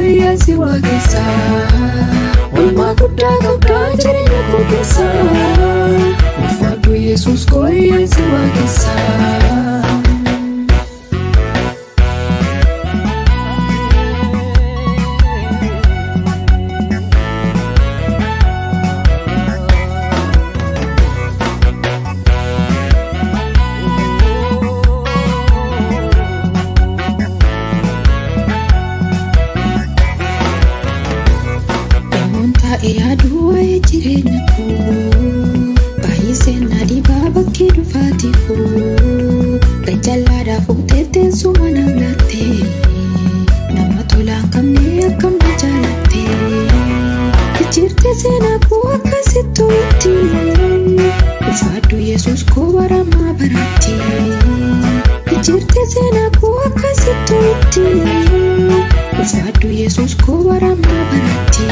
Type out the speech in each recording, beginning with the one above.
koyyaasi waaqessa Olmaa guddaa qabdaa jireenya koo keessa ulfaadhu Yesuus koyyaasi waaqessa Yaadu waa'ee jireenya koo baay'isee naadii baabakee dhufaati koo gajjallaadhaa fuutee teessuma naaf laattee nama tolaan qabnee akkam na jaalattee ijjiirtee seenaa koo akkasittuutti ulfaadhu Yesuus koo baramaa baraatti ijjiirtee seenaa koo akkasittuutti ulfaadhu Yesuus koo baramaa baraatti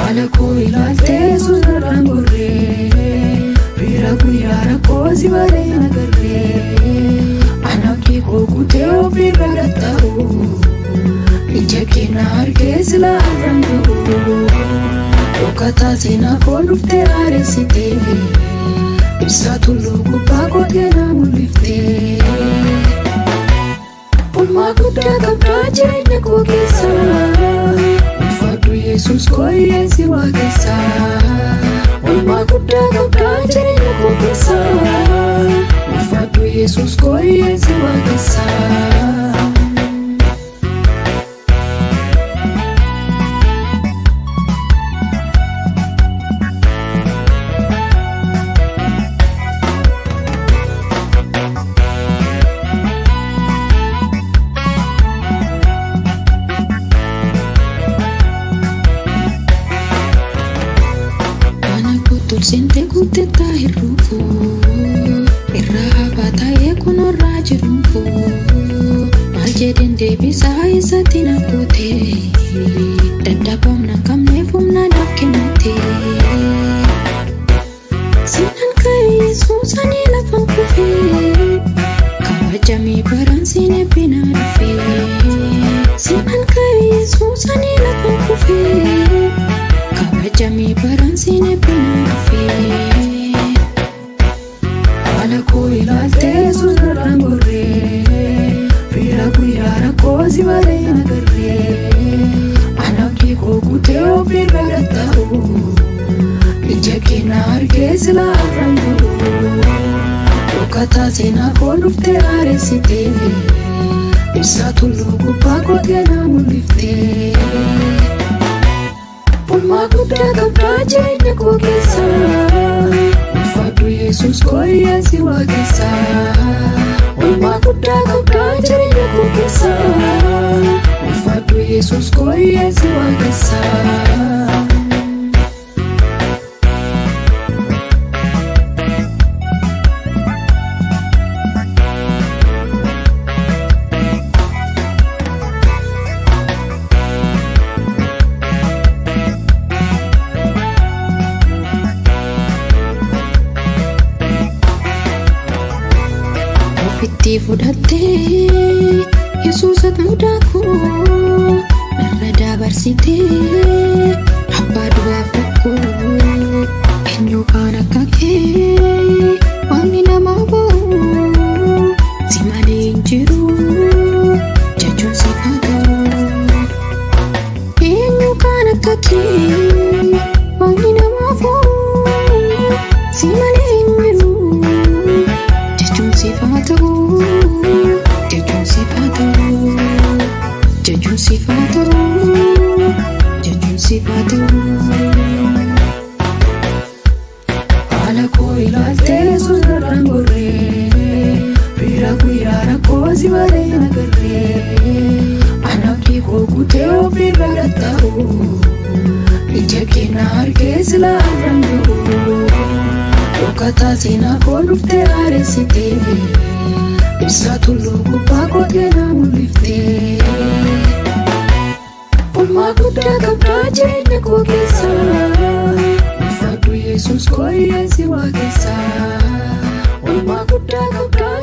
Alako ilaalte sunarraan gorree Bira guyyaara koosi balee nagarree Anabdi koo kutee ofirra gatta'u Ija keenya argee sila arraan ga'u Dhokkataa seenaa koo dhuftee aareessitee Ibsaa tulluu gubbaa kootee na mul'iftee Olmaa guddaa qabdaa jireenya koo keessa Yesuus koyyaasi waaqessa Olmaa guddaa qabdaa jireenya koo keessa ulfaadhu Yesuus koyyaasi waaqessa Sente kuteta hirruko irraa baata'ee kunorraa jiruko maal jedhen deebisaa isatti na gootee dadhabamna qabneef humna naaf kennite Sinan ka'e Yesuus ani lafan kufee kabajamee baraan siin eebbina dhufee Sinan ka'e Yesuus ani lafan kufee kabajamee baraan siin eebbina dhufee Alako ilaalte sunarraan gorree Bira guyyaara koosi balee nagarree Anabdi koo kutee ofirra gatta'u Ija keenya argee sila arraan ga'u Dhokkataa seenaa koo dhuftee aareessitee Ibsaa tulluu gubbaa kootee na mul'iftee Olmaa guddaa qabdaa jireenya koo keessa ulfaadhu Yesuus koyyaasi waaqessa Olmaa guddaa qabdaa jireenya koo keessa ulfaadhu Yesuus koyyaasi waaqessa Itti fudhattee Yesuusat mudaa koo narra dabarsitee abbaa du'aaf rakkoo eenyu kan akka kee wanni nama ba'u si malee hin jiru jechuun si fagoo eenyu kan akka kee wanni nama ba'u si malee hin jiru jechuun si fagoo Jajun Alako ilaalte sunarraan gorree Bira guyyaara koosi balee nagarree Anabdi koo kutee ofirra gatta'u Ija keenya argee sila arraan ga'u Dhokkataa seenaa koo dhuftee aareessitee Ibsaa tulluu gubbaa kootee na mul'iftee Olmaa guddaa qabdaa jireenya koo keessa ulfaadhu Yesuus koyyaasi waaqessa Olmaa guddaa qabdaa